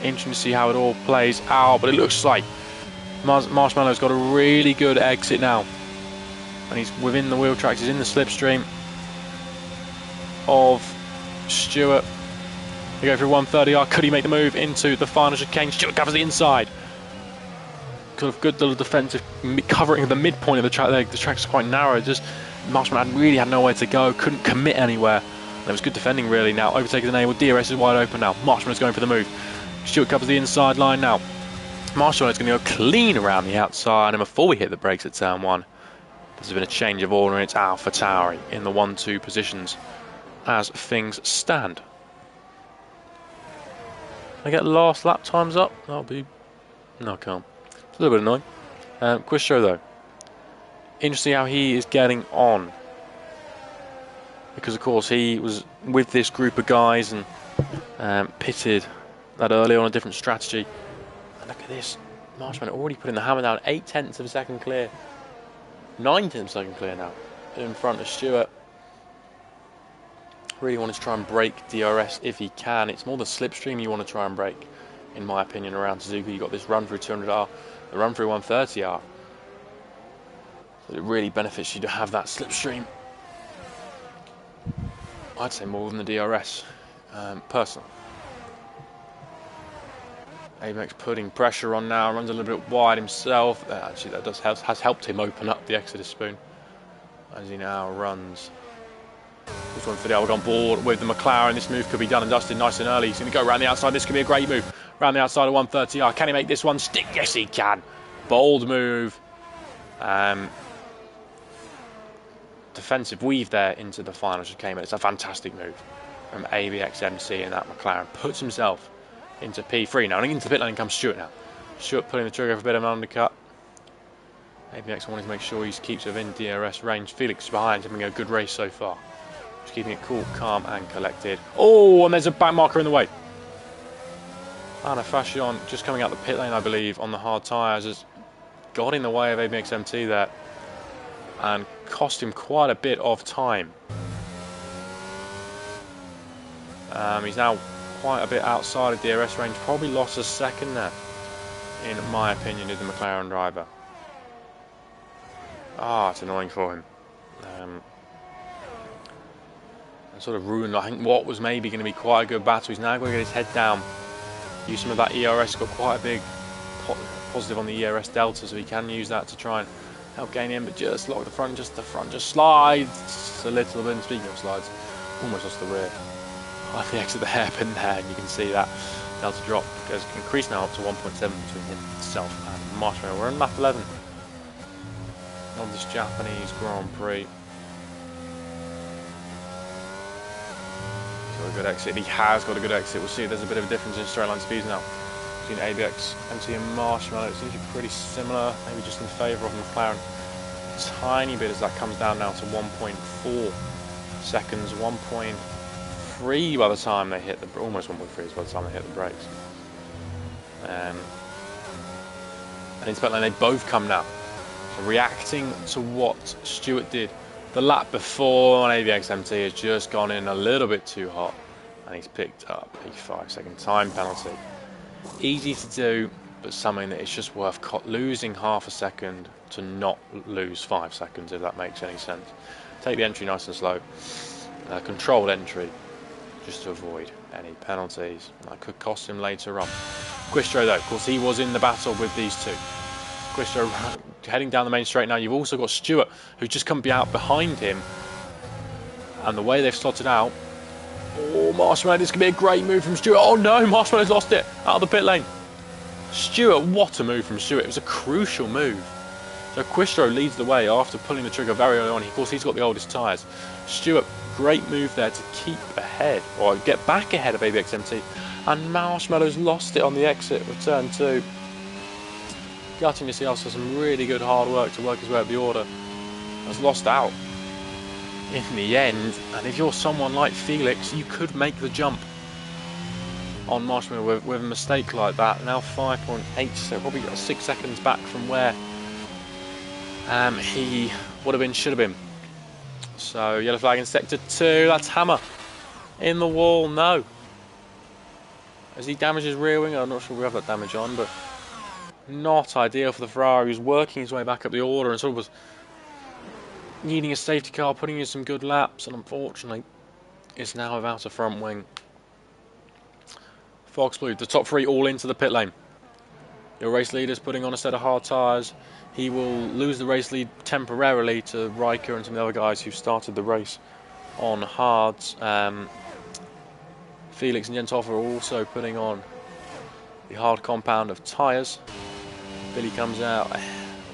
interesting to see how it all plays out. But it looks like Marshmallow's got a really good exit now, and he's within the wheel tracks. He's in the slipstream of Stewart. They go through 130R. Could he make the move into the final chicane? Stewart covers the inside. Sort of good little defensive covering the midpoint of the track. The track's quite narrow. Just Marshmallow really had nowhere to go. Couldn't commit anywhere. There was good defending really. Now overtaking the name. DRS is wide open now. Marshmallow's going for the move. Stewart covers the inside line now. Marshmallow's going to go clean around the outside, and before we hit the brakes at turn 1, there's been a change of order, and it's AlphaTauri in the 1-2 positions as things stand. I get last lap times up. That'll be no, I can't. It's a little bit annoying. Quistro though, interesting how he is getting on, because of course he was with this group of guys and pitted that early on a different strategy. And look at this, Marshmallow already putting the hammer down, 0.8 of a second clear, 0.9 of a second clear now in front of Stewart. Really wanted to try and break DRS if he can. It's more the slipstream you want to try and break, in my opinion, around Suzuka. You've got this run through 200R, the run through 130R. So it really benefits you to have that slipstream. I'd say more than the DRS, personally. Apex putting pressure on now, runs a little bit wide himself. Actually, that has helped him open up the Exodus spoon as he now runs. This one for the on board with the McLaren. This move could be done and dusted nice and early. He's going to go around the outside. This could be a great move. Around the outside of 130R. Can he make this one stick? Yes, he can. Bold move. Defensive weave there into the final chicane. It's a fantastic move from ABXMC, and that McLaren puts himself into P3 now. And into the pit lane comes Stuart now. Stuart pulling the trigger for a bit of an undercut. ABX wanting to make sure he keeps within DRS range. Felix behind, having a good race so far. Just keeping it cool, calm and collected. Oh, and there's a back marker in the way. Anna Fashion just coming out the pit lane, I believe, on the hard tyres, has got in the way of ABXMT there and cost him quite a bit of time. He's now quite a bit outside of DRS range, probably lost a second there, in my opinion, to the McLaren driver. It's annoying for him. And sort of ruined, I think, what was maybe going to be quite a good battle. He's now going to get his head down, use some of that ERS, got quite a big positive on the ERS delta, so he can use that to try and help gain in, but just lock the front just slides a little bit. And speaking of slides, almost lost the rear. I the exit the hairpin there, and you can see that delta drop goes increased now up to 1.7 between himself and Marshmallow. We're on lap 11 on this Japanese Grand Prix. Got a good exit. He has got a good exit. We'll see. There's a bit of a difference in straight line speeds now between ABX, MT and Marshmallow. It seems to be pretty similar, maybe just in favour of McLaren. A tiny bit as that comes down now to 1.4 seconds, 1.3 by the time they hit the, almost 1.3 by the time they hit the brakes. And into pit lane they both come now. So reacting to what Stuart did the lap before on ABX MT, has just gone in a little bit too hot, and he's picked up a 5-second time penalty. Easy to do, but something that it's just worth losing half a second to not lose 5 seconds, if that makes any sense. Take the entry nice and slow, controlled entry, just to avoid any penalties. That could cost him later on. Quistro though, of course, he was in the battle with these two. Quistro heading down the main straight now. You've also got Stuart, who's just come out behind him, and the way they've slotted out. Oh, Marshmallow, this could be a great move from Stuart. Oh no, Marshmallow's lost it out of the pit lane. Stuart, what a move from Stuart. It was a crucial move. So Quistro leads the way after pulling the trigger very early on. Of course, he's got the oldest tyres. Stuart, great move there to keep ahead, or get back ahead of ABXMT. And Marshmallow's lost it on the exit of turn 2. Gutting to see after some really good hard work to work his way up the order, has lost out in the end. And if you're someone like Felix, you could make the jump on Marshmallow with a mistake like that. Now 5.8, so probably got 6 seconds back from where he would have been, should have been. So yellow flag in sector 2. That's Hammer in the wall. No. Has he damaged his rear wing? I'm not sure we have that damage on, but not ideal for the Ferrari. He was working his way back up the order and sort of was needing a safety car, putting in some good laps, and unfortunately is now without a front wing. Fox Blue, the top 3 all into the pit lane. Your race leader's putting on a set of hard tyres. He will lose the race lead temporarily to Riker and some of the other guys who started the race on hards. Felix and Jenthoff are also putting on the hard compound of tyres. Billy comes out,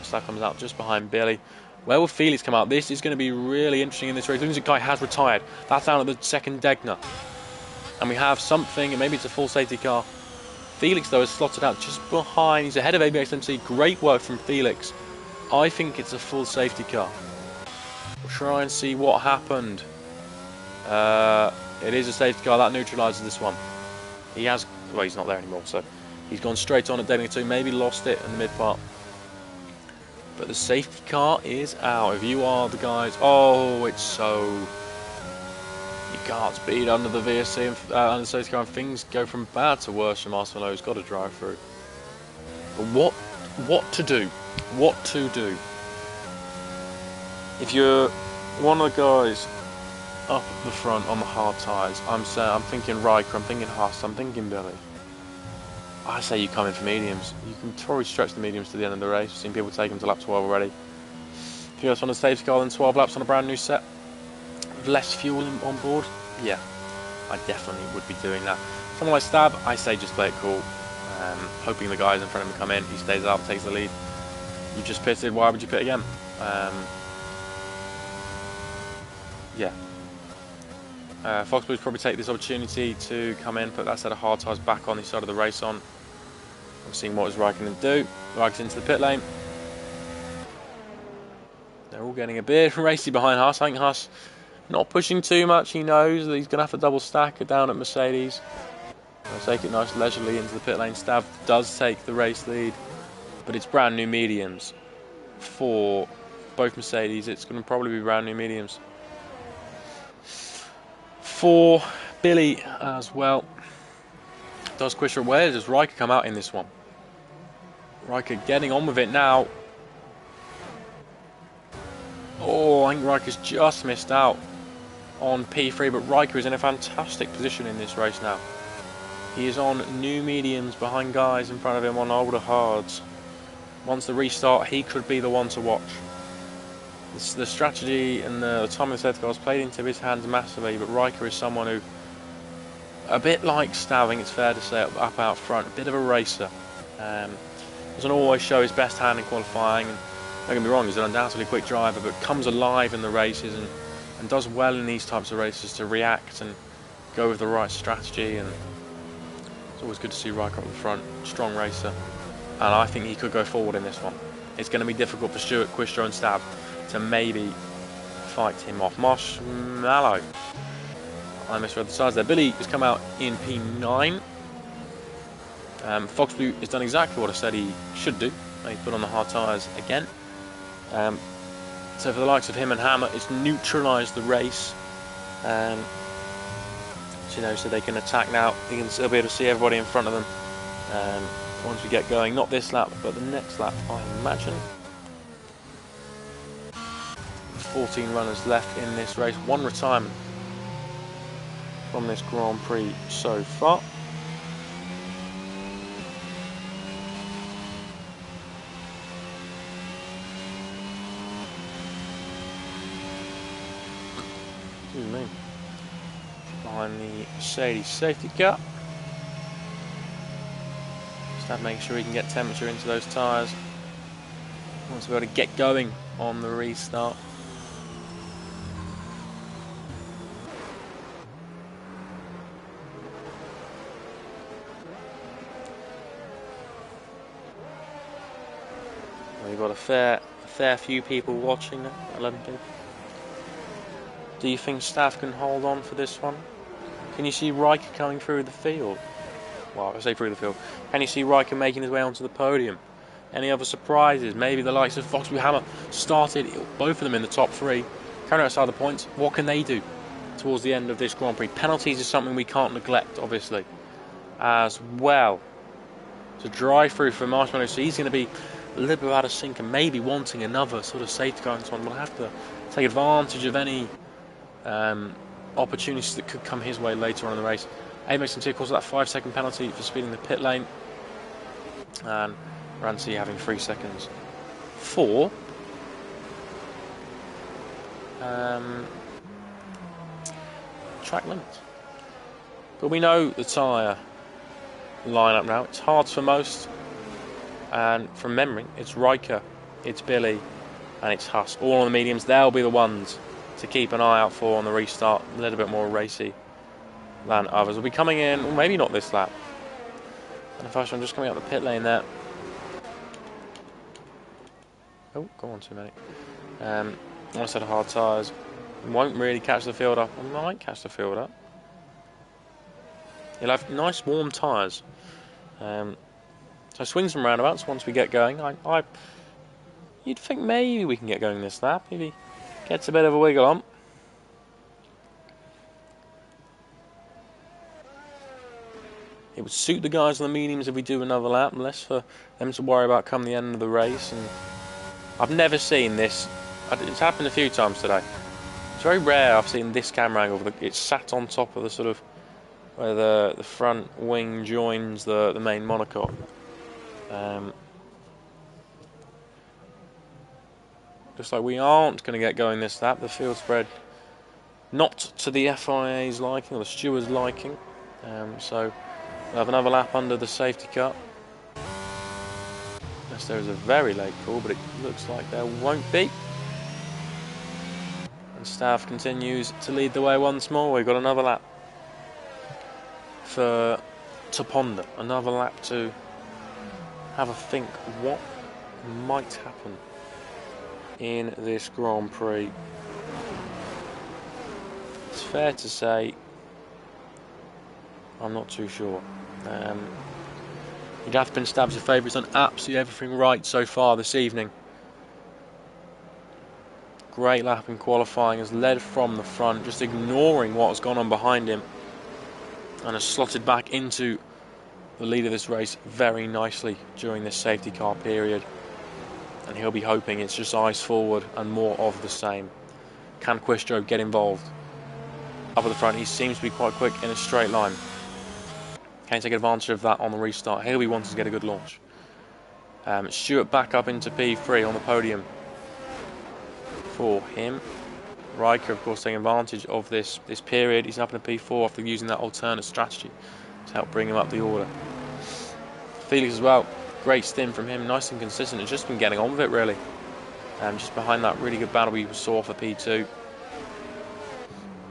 Stack comes out just behind Billy. Where will Felix come out? This is going to be really interesting in this race. Lunatic Guy has retired. That's down at the second Degner. And we have something, and maybe it's a full safety car. Felix, though, is slotted out just behind. He's ahead of ABXMC. Great work from Felix. I think it's a full safety car. We'll try and see what happened. It is a safety car. That neutralises this one. He has... well, he's not there anymore, so he's gone straight on at Degner 2. Maybe lost it in the mid part. But the safety car is out. If you are the guys... oh, it's so... you can't speed under the VSC and under the safety car, and things go from bad to worse for Marshmallow. He's got to drive through. But what to do? What to do? If you're one of the guys up the front on the hard tyres, I'm thinking Riker, I'm thinking Haas, I'm thinking Billy. I say you come in for mediums. You can probably stretch the mediums to the end of the race. We've seen people take them to lap 12 already. If you're on a safety car than 12 laps on a brand new set with less fuel on board, yeah, I definitely would be doing that. Someone like Stab, I say just play it cool. Hoping the guys in front of him come in, he stays out, takes the lead. You just pitted, why would you pit again? Yeah. Foxblues probably take this opportunity to come in, put that set of hard tyres back on the side of the race on. I'm seeing what is Raikkonen do. Raikkonen's into the pit lane. They're all getting a bit racy behind Haas. I think Haas not pushing too much. He knows that he's going to have to double stack it down at Mercedes. They'll take it nice leisurely into the pit lane. Stav does take the race lead, but it's brand new mediums for both Mercedes. It's going to probably be brand new mediums for Billy as well. Does Quisha, where does Riker come out in this one? Riker getting on with it now. Oh, I think Riker's just missed out on P3, but Riker is in a fantastic position in this race now. He is on new mediums behind guys in front of him on older hards. Once the restart, he could be the one to watch. The strategy and the time of the safety cars played into his hands massively, but Riker is someone who, a bit like Staving, it's fair to say, up out front, a bit of a racer. Doesn't always show his best hand in qualifying. And don't get me wrong, he's an undoubtedly quick driver, but comes alive in the races and does well in these types of races to react and go with the right strategy. And it's always good to see Riker up the front, strong racer. And I think he could go forward in this one. It's going to be difficult for Stewart, Quistra and Stab to maybe fight him off. Marshmallow. I misread the size there. Billy has come out in P9. Foxblue has done exactly what I said he should do. He's put on the hard tyres again. So for the likes of him and Hammer, it's neutralised the race. So they can attack now. They'll be able to see everybody in front of them once we get going. Not this lap, but the next lap, I imagine. 14 runners left in this race. One retirement from this Grand Prix so far. Excuse me. Behind the Mercedes safety car. Just making sure he can get temperature into those tyres. Wants to be able to get going on the restart. We've got a fair few people watching now, 11 people. Do you think Staff can hold on for this one? Can you see Riker coming through the field? Well, I say through the field. Can you see Riker making his way onto the podium? Any other surprises? Maybe the likes of Foxblue Hammer started, both of them in the top three. Currently outside the points. What can they do towards the end of this Grand Prix? Penalties is something we can't neglect, obviously, as well. To drive through for Marshmallow, so he's going to be a little bit out of sync and maybe wanting another sort of safety car and so on. We'll have to take advantage of any opportunities that could come his way later on in the race. Amex and cause that 5-second penalty for speeding the pit lane, and Rancy having 3 seconds for track limits. But we know the tyre lineup now. It's hard for most, and from memory, it's Riker, it's Billy, and it's Huss. All on the mediums. They'll be the ones to keep an eye out for on the restart. A little bit more racy than others. Will be coming in, or maybe not this lap. And if I'm just coming out the pit lane there. Oh, go on too many. One set of hard tyres. Won't really catch the field up. I might catch the field up. You'll have nice warm tyres. So swings and roundabouts once we get going. You'd think maybe we can get going this lap. Maybe gets a bit of a wiggle on. It would suit the guys on the mediums if we do another lap, less for them to worry about come the end of the race. And I've never seen this. It's happened a few times today. It's very rare I've seen this camera angle. It's sat on top of the sort of where the front wing joins the main monocoque. Looks like we aren't going to get going this lap. The field spread not to the FIA's liking, or the steward's liking. So we'll have another lap under the safety car. Unless there is a very late call, but it looks like there won't be. And Stav continues to lead the way once more. We've got another lap to ponder. Another lap to have a think what might happen in this Grand Prix. It's fair to say I'm not too sure. You'd have been Stabs a favourite. He's done absolutely everything right so far this evening. Great lap in qualifying, has led from the front, just ignoring what has gone on behind him, and has slotted back into the lead of this race very nicely during this safety car period. And he'll be hoping it's just eyes forward and more of the same. Can Quistro get involved? Up at the front, he seems to be quite quick in a straight line. Can he take advantage of that on the restart? He'll be wanting to get a good launch. Stewart back up into P3 on the podium for him. Riker, of course, taking advantage of this period. He's up in a P4 after using that alternate strategy to help bring him up the order. Felix as well. Great stint from him, nice and consistent. Has just been getting on with it, really. Just behind that really good battle we saw for P2.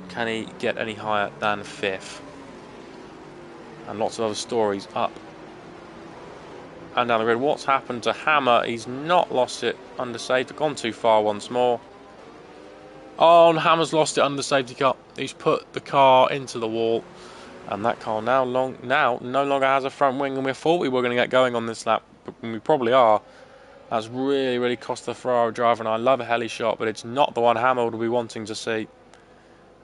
Can he get any higher than 5th? And lots of other stories up and down the grid. What's happened to Hammer? He's not lost it under safety. Gone too far once more. Oh, and Hammer's lost it under the safety car. He's put the car into the wall. And that car now no longer has a front wing, and we thought we were going to get going on this lap, but we probably are. That's really, really cost the Ferrari driver, and I love a heli shot, but it's not the one Hammer would be wanting to see.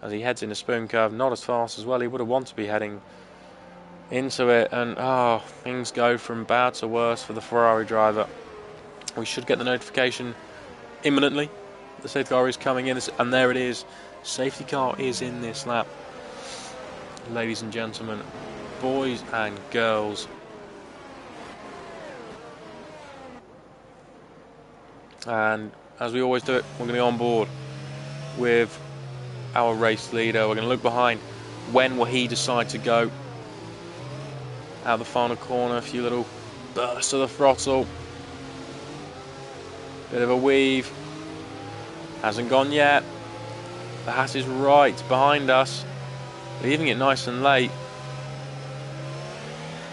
As he heads in the spoon curve, not as fast as well. He would have wanted to be heading into it, and things go from bad to worse for the Ferrari driver. We should get the notification imminently. The safety car is coming in, and there it is. Safety car is in this lap. Ladies and gentlemen, boys and girls. And as we always do it, we're going to go on board with our race leader. We're going to look behind. When will he decide to go? Out the final corner, a few little bursts of the throttle. Bit of a weave. Hasn't gone yet. The Haas is right behind us. Leaving it nice and late.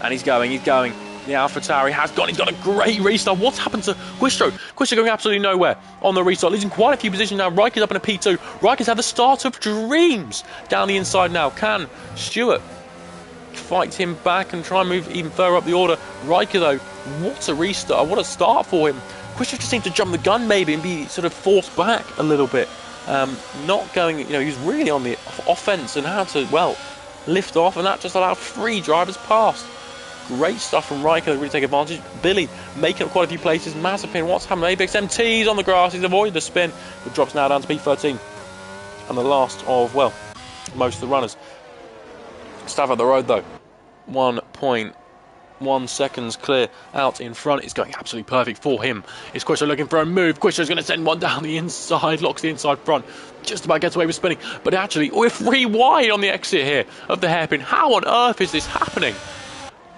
And he's going. The AlphaTauri has gone. He's got a great restart. What's happened to Quistro? Quistro going absolutely nowhere on the restart. Losing quite a few positions now. Riker's up in a P2. Riker's had the start of dreams down the inside now. Can Stewart fight him back and try and move even further up the order? Riker, though, what a restart. What a start for him. Quistro just seemed to jump the gun maybe and be sort of forced back a little bit. Not going, he was really on the offense and had to, lift off, and that just allowed 3 drivers past. Great stuff from Riker to really take advantage. Billy making up quite a few places. Mazepin, what's happening? ABX MT's on the grass. He's avoided the spin. It drops now down to P13. And the last of, most of the runners. Stav at the road, though. 1.1 seconds clear out in front. It's going absolutely perfect for him. Is Quistro looking for a move? Quistro's going to send one down the inside, locks the inside front, just about gets away with spinning. But actually, we're 3 wide on the exit here of the hairpin. How on earth is this happening?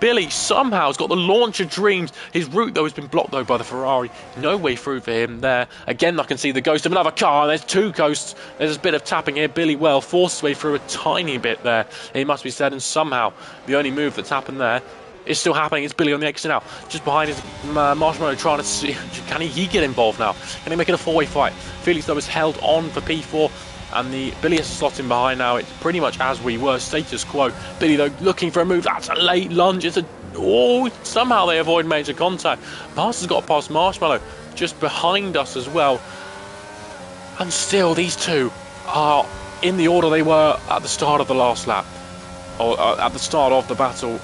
Billy somehow has got the launch of dreams. His route, though, has been blocked, though, by the Ferrari. No way through for him there. Again, I can see the ghost of another car. There's 2 ghosts. There's a bit of tapping here. Billy, forced his way through a tiny bit there, it must be said. And somehow, the only move that's happened there is still happening. It's Billy on the exit now. Just behind his Marshmallow, trying to see, can he get involved now? Can he make it a 4-way fight? Felix, though, is held on for P4. And the Billy is slotting behind now. It's pretty much as we were, status quo. Billy, though, looking for a move. That's a late lunge. Somehow they avoid major contact. Master's got past Marshmallow just behind us as well. And still, these two are in the order they were at the start of the last lap. Or at the start of the battle.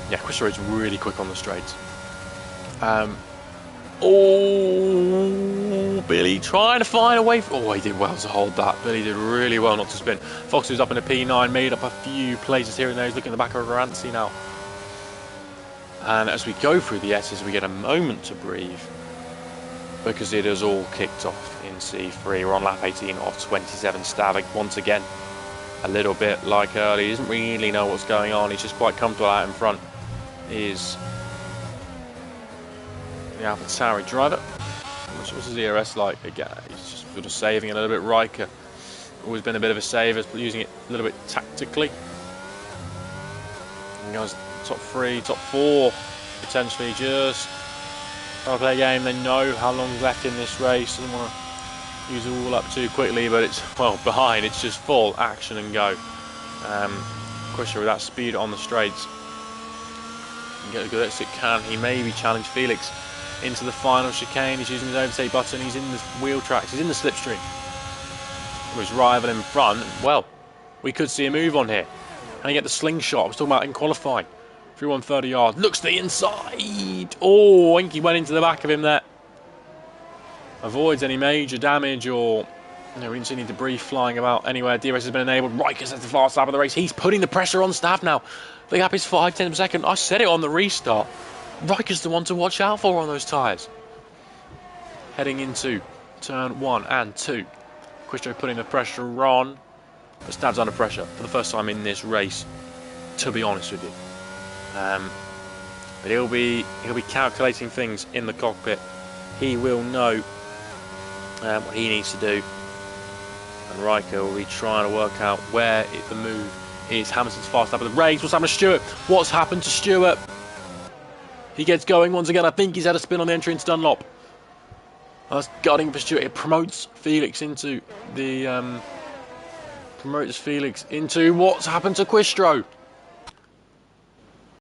Yeah, Quistro is really quick on the straights. Oh, Billy trying to find a way. Oh, he did well to hold that. Billy did really well not to spin. Fox, who's up in a P9, made up a few places here and there. He's looking at the back of Rancy now. And as we go through the S's, we get a moment to breathe, because it has all kicked off in C3. We're on lap 18 of 27. Stavik once again, a little bit like earlier. He doesn't really know what's going on. He's just quite comfortable out in front. Is the AlphaTauri driver. What's his ERS like? Again, he's just sort of saving a little bit. Riker, always been a bit of a saver, using it a little bit tactically. And goes top 3, top 4, potentially just trying to play a game. They know how long's left in this race. Doesn't want to use it all up too quickly, but it's, well, behind. It's just full action and go. Quisha with that speed on the straights. Get as good as it can. He maybe challenge Felix into the final chicane. He's using his overtake button. He's in the wheel tracks. He's in the slipstream. With his rival in front. Well, we could see a move on here. And he get the slingshot I was talking about in qualifying. Through 130 yards. Looks to the inside. Oh, I think he went into the back of him there. Avoids any major damage or, we didn't see any debris flying about anywhere. DRS has been enabled. Riker's at the fast lap of the race. He's putting the pressure on Stav now. The gap is 5 tenths per second. I said it on the restart. Riker's the one to watch out for on those tyres. Heading into turn 1 and 2. Quistro putting the pressure on. But Stav's under pressure for the first time in this race, to be honest with you. But he'll be calculating things in the cockpit. He will know what he needs to do. And Riker will be trying to work out where the move is. Hamilton's fast lap of the race. What's happened to Stewart? What's happened to Stewart? He gets going once again. I think he's had a spin on the entry into Dunlop. That's gutting for Stewart. It promotes Felix into the... what's happened to Quistro?